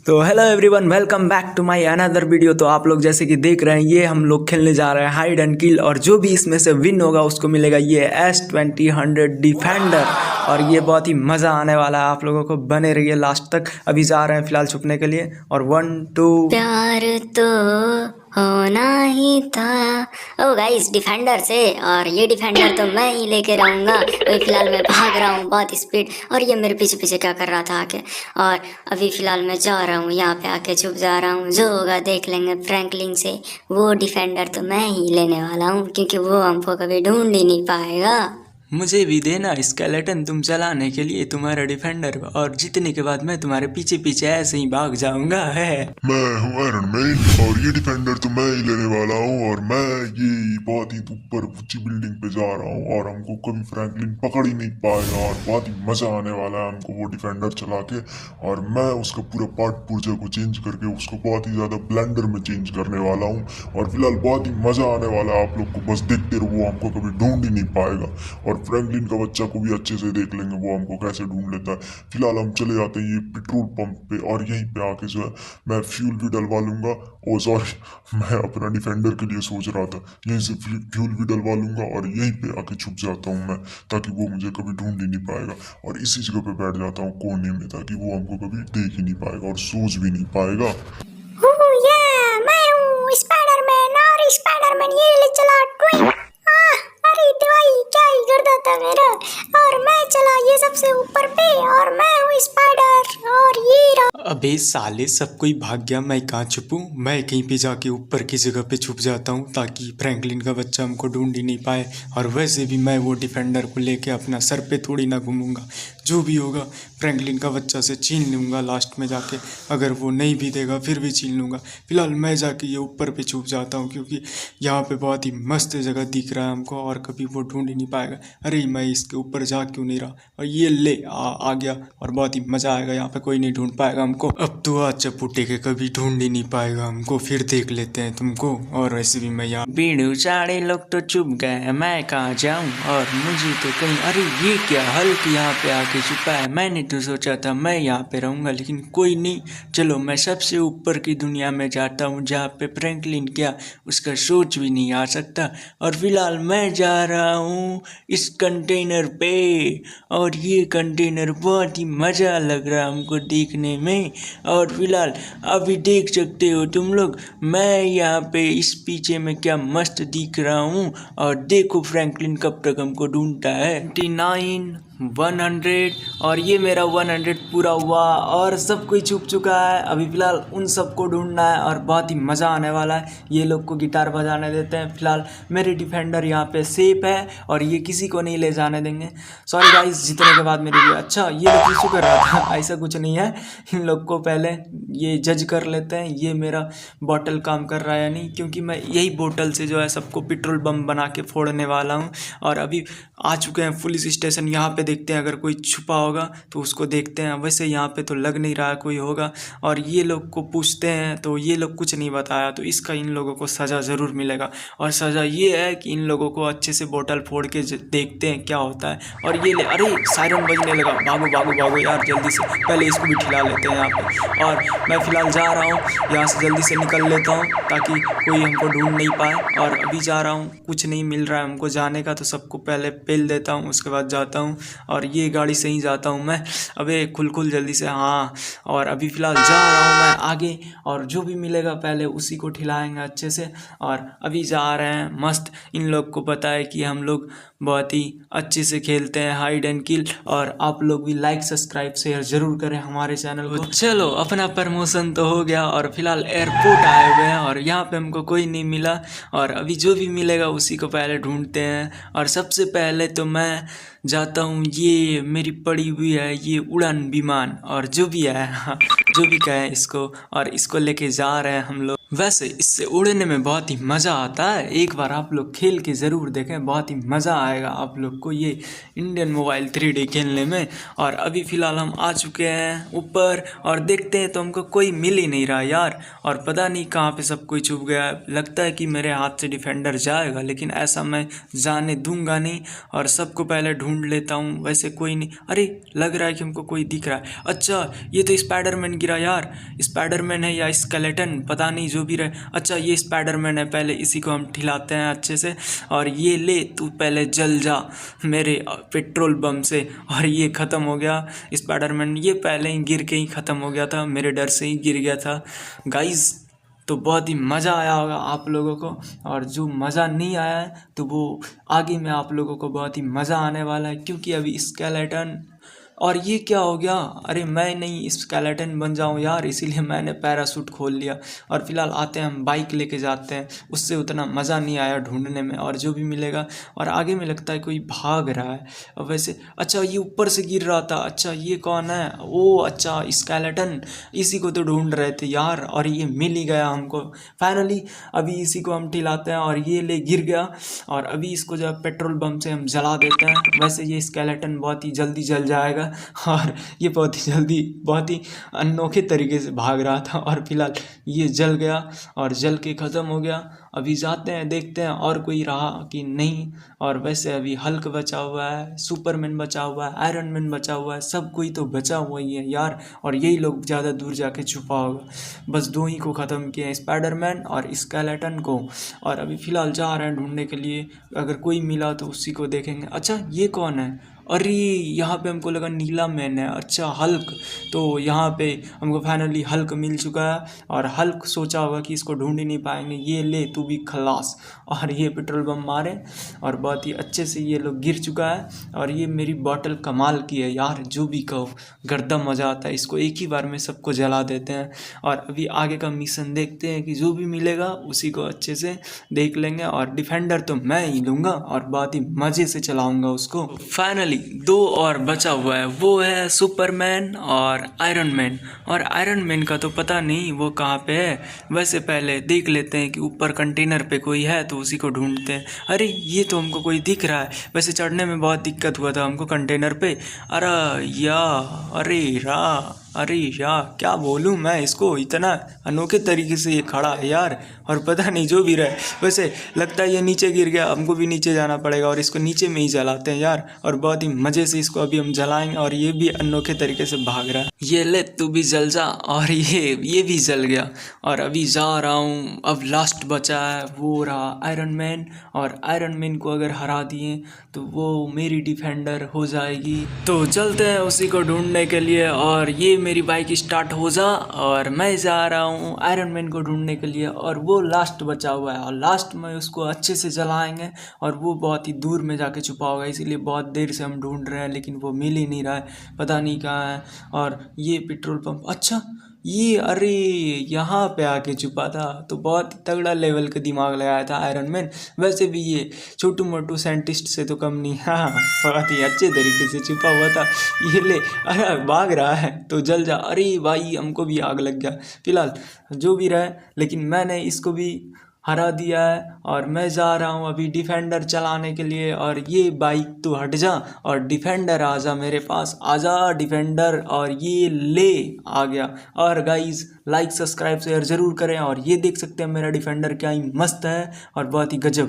तो hello everyone, welcome back to my another video. तो आप लोग जैसे कि देख रहे हैं, ये हम लोग खेलने जा रहे हैं हाइड एंड किल, और जो भी इसमें से विन होगा उसको मिलेगा ये S20 डिफेंडर। और ये बहुत ही मज़ा आने वाला है, आप लोगों को बने रहिए लास्ट तक। अभी जा रहे हैं फिलहाल छुपने के लिए, और 1 2 प्यार तो होना ही था। ओ गाइस, डिफेंडर से, और ये डिफेंडर तो मैं ही लेके रहूँगा। अभी फिलहाल मैं भाग रहा हूँ बहुत स्पीड, और ये मेरे पीछे पीछे क्या कर रहा था आके। और अभी फिलहाल मैं जा रहा हूँ, यहाँ पे आके छुप जा रहा हूँ। जो होगा देख लेंगे फ्रैंकलिन से। वो डिफेंडर तो मैं ही लेने वाला हूँ, क्योंकि वो हमको कभी ढूंढ ही नहीं पाएगा। मुझे भी देना स्केलेटन तुम चलाने के लिए तुम्हारा डिफेंडर, और जीतने के बाद मैं तुम्हारे पीछे पीछे ऐसे ही भाग जाऊंगा। है मैं हूँ आयरन मैन, और ये डिफेंडर तो मैं ही लेने वाला हूँ। और मैं ये बहुत ही ऊपर ऊंची बिल्डिंग पे जा रहा हूँ, और हमको कभी फ्रैंकलिन पकड़ ही नहीं पाएगा, और बहुत ही मजा आने वाला है हमको वो डिफेंडर चला के। और मैं उसका पूरा पार्ट पुर्जे को चेंज करके उसको बहुत ही ज्यादा ब्लेंडर में चेंज करने वाला हूँ। और फिलहाल बहुत ही मजा आने वाला है, आप लोग को बस देखते रहो, वो हमको कभी ढूंढ ही नहीं पाएगा। और फ्रैंकलिन का बच्चा को भी अच्छे से देख लेंगे वो हमको कैसे ढूंढ लेता है। फिलहाल हम चले जाते हैं ये पेट्रोल पंप पे, और यहीं पे आके जो है मैं फ्यूल भी डलवा लूंगा। ओ सॉरी, मैं अपना डिफेंडर के लिए सोच रहा था। यहीं से फ्यूल भी डलवा लूंगा, और यहीं पे आके छुप जाता हूँ मैं, ताकि वो मुझे कभी ढूंढ ही नहीं पाएगा। और इसी जगह पे बैठ जाता हूँ कोने में, ताकि वो हमको कभी देख ही नहीं पाएगा और सोच भी नहीं पाएगा। मैं हूँ स्पाइडरमैन, और स्पाइडरमैन ये ले चला ट्विंग। अरे दवाई क्या ही कर देता मेरा। और मैं चला ये सबसे ऊपर पे, और मैं हूँ स्पाइडर, और ये अबे साले, सब कोई भाग गया, मैं कहाँ छुपूं? मैं कहीं पे जाके ऊपर की जगह पे छुप जाता हूँ, ताकि फ्रैंकलिन का बच्चा हमको ढूंढ ही नहीं पाए। और वैसे भी मैं वो डिफेंडर को लेके अपना सर पे थोड़ी ना घूमूंगा। जो भी होगा फ्रैंकलिन का बच्चा से छीन लूँगा लास्ट में जाके। अगर वो नहीं भी देगा फिर भी छीन लूँगा। फिलहाल मैं जाके ये ऊपर पे छुप जाता हूँ, क्योंकि यहाँ पे बहुत ही मस्त जगह दिख रहा है हमको, और कभी वो ढूंढ ही नहीं पाएगा। अरे मैं इसके ऊपर जा क्यों नहीं रहा? और ये ले आ गया, और बहुत ही मज़ा आएगा। यहाँ पे कोई नहीं ढूंढ पाएगा हमको। अब तो आज चपुटे के कभी ढूंढ ही नहीं पाएगा हमको। फिर देख लेते हैं तुमको। और वैसे भी मैं यहाँ बीड़ू चाड़े लोग तो चुप गए, मैं कहाँ जाऊँ? और मुझे तो कहीं, अरे ये क्या हल्क यहाँ पे आके छुपा है। मैंने तो सोचा था मैं यहाँ पे रहूँगा, लेकिन कोई नहीं। चलो मैं सबसे ऊपर की दुनिया में जाता हूँ, जहाँ पे फ्रैंकलिन क्या उसका सोच भी नहीं आ सकता। और फिलहाल मैं जा रहा हूँ इस कंटेनर पे, और ये कंटेनर बहुत ही मज़ा लग रहा है हमको देखने में। और फिलहाल अभी देख सकते हो तुम लोग, मैं यहाँ पे इस पीछे में क्या मस्त दिख रहा हूँ। और देखो फ्रैंकलिन कब तक हमको ढूंढता है। 99 100, और ये मेरा 100 पूरा हुआ, और सब कोई छुप चुका है। अभी फिलहाल उन सबको ढूंढना है, और बहुत ही मज़ा आने वाला है। ये लोग को गिटार बजाने देते हैं। फिलहाल मेरे डिफेंडर यहाँ पे सेफ है, और ये किसी को नहीं ले जाने देंगे। सॉरी गाइस, जीतने के बाद मेरे लिए अच्छा ये लोग इशू कर रहा था। ऐसा कुछ नहीं है, इन लोग को पहले ये जज कर लेते हैं ये मेरा बॉटल काम कर रहा है या नहीं, क्योंकि मैं यही बोतल से जो है सबको पेट्रोल बम बना के फोड़ने वाला हूँ। और अभी आ चुके हैं पुलिस स्टेशन। यहाँ पे देखते हैं अगर कोई छुपा होगा तो उसको देखते हैं। वैसे यहाँ पे तो लग नहीं रहा कोई होगा। और ये लोग को पूछते हैं तो ये लोग कुछ नहीं बताया, तो इसका इन लोगों को सज़ा ज़रूर मिलेगा। और सज़ा ये है कि इन लोगों को अच्छे से बोतल फोड़ के देखते हैं क्या होता है। और ये ले, अरे सायरन बजने लगा, भागो भागो भागो यार जल्दी से, पहले इसको भी ठिला लेते हैं यहाँ पे। और मैं फ़िलहाल जा रहा हूँ, यहाँ से जल्दी से निकल लेता हूँ ताकि कोई हमको ढूंढ नहीं पाए। और अभी जा रहा हूँ, कुछ नहीं मिल रहा है हमको जाने का, तो सबको पहले पेल देता हूँ, उसके बाद जाता हूँ। और ये गाड़ी से ही जाता हूँ मैं। अबे खुल जल्दी से, हाँ। और अभी फ़िलहाल जा रहा हूँ मैं आगे, और जो भी मिलेगा पहले उसी को खिलाएंगे अच्छे से। और अभी जा रहे हैं मस्त। इन लोग को पता है कि हम लोग बहुत ही अच्छे से खेलते हैं हाइड एंड किल। और आप लोग भी लाइक सब्सक्राइब शेयर ज़रूर करें हमारे चैनल को। चलो अपना प्रमोशन तो हो गया, और फिलहाल एयरपोर्ट आए हुए हैं, और यहाँ पे हमको कोई नहीं मिला। और अभी जो भी मिलेगा उसी को पहले ढूंढते हैं। और सबसे पहले तो मैं जाता हूँ, ये मेरी पड़ी हुई है ये उड़ान विमान, और जो भी है जो भी कहें इसको, और इसको लेके जा रहे हैं हम लोग। वैसे इससे उड़ने में बहुत ही मज़ा आता है, एक बार आप लोग खेल के ज़रूर देखें, बहुत ही मज़ा आएगा आप लोग को ये इंडियन मोबाइल 3D खेलने में। और अभी फ़िलहाल हम आ चुके हैं ऊपर और देखते हैं तो हमको कोई मिल ही नहीं रहा यार, और पता नहीं कहाँ पे सब कोई छुप गया है। लगता है कि मेरे हाथ से डिफेंडर जाएगा, लेकिन ऐसा मैं जाने दूंगा नहीं और सबको पहले ढूंढ लेता हूँ। वैसे कोई नहीं, अरे लग रहा है कि हमको कोई दिख रहा है। अच्छा ये तो स्पाइडरमैन गिरा यार, स्पाइडरमैन है या स्केलेटन पता नहीं, जो भी रहे। अच्छा ये स्पाइडरमैन है, पहले इसी को हम ठिलाते हैं अच्छे से। और ये ले तू पहले जल जा मेरे पेट्रोल बम से। और ये ख़त्म हो गया स्पाइडरमैन, ये पहले ही गिर के ही ख़त्म हो गया था, मेरे डर से ही गिर गया था गाइस। तो बहुत ही मज़ा आया होगा आप लोगों को, और जो मज़ा नहीं आया है तो वो आगे में आप लोगों को बहुत ही मज़ा आने वाला है, क्योंकि अभी स्केलेटन। और ये क्या हो गया, अरे मैं नहीं स्केलेटन बन जाऊं यार, इसीलिए मैंने पैराशूट खोल लिया। और फिलहाल आते हैं हम बाइक लेके जाते हैं, उससे उतना मज़ा नहीं आया ढूंढने में, और जो भी मिलेगा। और आगे में लगता है कोई भाग रहा है। और वैसे अच्छा ये ऊपर से गिर रहा था, अच्छा ये कौन है, ओ अच्छा स्केलेटन, इसी को तो ढूंढ रहे थे यार, और ये मिल ही गया हमको फाइनली। अभी इसी को हम ठिलाते हैं और ये ले गिर गया, और अभी इसको जो पेट्रोल बम से हम जला देते हैं। वैसे ये स्केलेटन बहुत ही जल्दी जल जाएगा, और ये बहुत ही जल्दी बहुत ही अनोखे तरीके से भाग रहा था, और फिलहाल ये जल गया और जल के ख़त्म हो गया। अभी जाते हैं देखते हैं और कोई रहा कि नहीं। और वैसे अभी हल्क बचा हुआ है, सुपरमैन बचा हुआ है, आयरन मैन बचा हुआ है, सब कोई तो बचा हुआ ही है यार। और यही लोग ज़्यादा दूर जाके छुपा होगा, बस दो ही को ख़त्म किया है, स्पाइडरमैन और स्केलेटन को। और अभी फ़िलहाल जा रहे हैं ढूंढने के लिए, अगर कोई मिला तो उसी को देखेंगे। अच्छा ये कौन है, अरे यहाँ पे हमको लगा नीला मैन है, अच्छा हल्क। तो यहाँ पे हमको फाइनली हल्क मिल चुका है, और हल्क सोचा होगा कि इसको ढूंढ ही नहीं पाएंगे, ये ले तू भी खलास। और ये पेट्रोल बम मारे और बहुत ही अच्छे से ये लोग गिर चुका है। और ये मेरी बॉटल कमाल की है यार, जो भी कहो गर्दा मज़ा आता है, इसको एक ही बार में सबको जला देते हैं। और अभी आगे का मिशन देखते हैं कि जो भी मिलेगा उसी को अच्छे से देख लेंगे। और डिफेंडर तो मैं ही लूँगा और बहुत ही मज़े से चलाऊँगा उसको। फाइनली दो और बचा हुआ है, वो है सुपरमैन और आयरन मैन। और आयरन मैन का तो पता नहीं वो कहाँ पे है, वैसे पहले देख लेते हैं कि ऊपर कंटेनर पे कोई है तो उसी को ढूंढते हैं। अरे ये तो हमको कोई दिख रहा है, वैसे चढ़ने में बहुत दिक्कत हुआ था हमको कंटेनर पे। अरे यार क्या बोलूँ मैं इसको, इतना अनोखे तरीके से ये खड़ा है यार। और पता नहीं जो भी रहे, वैसे लगता है ये नीचे गिर गया, हमको भी नीचे जाना पड़ेगा और इसको नीचे में ही जलाते हैं यार। और बहुत ही मज़े से इसको अभी हम जलाएंगे, और ये भी अनोखे तरीके से भाग रहा है। ये ले तू भी जल जा, और ये भी जल गया। और अभी जा रहा हूँ, अब लास्ट बचा है वो रहा आयरन मैन। और आयरन मैन को अगर हरा दिए तो वो मेरी डिफेंडर हो जाएगी। तो चलते हैं उसी को ढूंढने के लिए, और ये मेरी बाइक स्टार्ट हो जा और मैं जा रहा हूँ आयरन मैन को ढूंढने के लिए। और वो लास्ट बचा हुआ है, और लास्ट में उसको अच्छे से जलाएंगे। और वो बहुत ही दूर में जाके छुपा होगा, इसीलिए बहुत देर से हम ढूंढ रहे हैं, लेकिन वो मिल ही नहीं रहा है, पता नहीं कहाँ है। और ये पेट्रोल पंप, अच्छा ये अरे यहाँ पे आके छुपा था, तो बहुत तगड़ा लेवल का दिमाग लगाया था आयरन मैन। वैसे भी ये छोटू मोटू साइंटिस्ट से तो कम नहीं, हाँ बहुत ही अच्छे तरीके से छुपा हुआ था। ये ले, अरे भाग रहा है तो जल जा। अरे भाई हमको भी आग लग गया। फिलहाल जो भी रहे, लेकिन मैंने इसको भी हरा दिया है, और मैं जा रहा हूँ अभी डिफेंडर चलाने के लिए। और ये बाइक तो हट जा, और डिफेंडर आ जा मेरे पास, आजा डिफेंडर। और ये ले आ गया। और गाइस लाइक सब्सक्राइब शेयर ज़रूर करें। और ये देख सकते हैं मेरा डिफेंडर क्या ही मस्त है और बहुत ही गजब।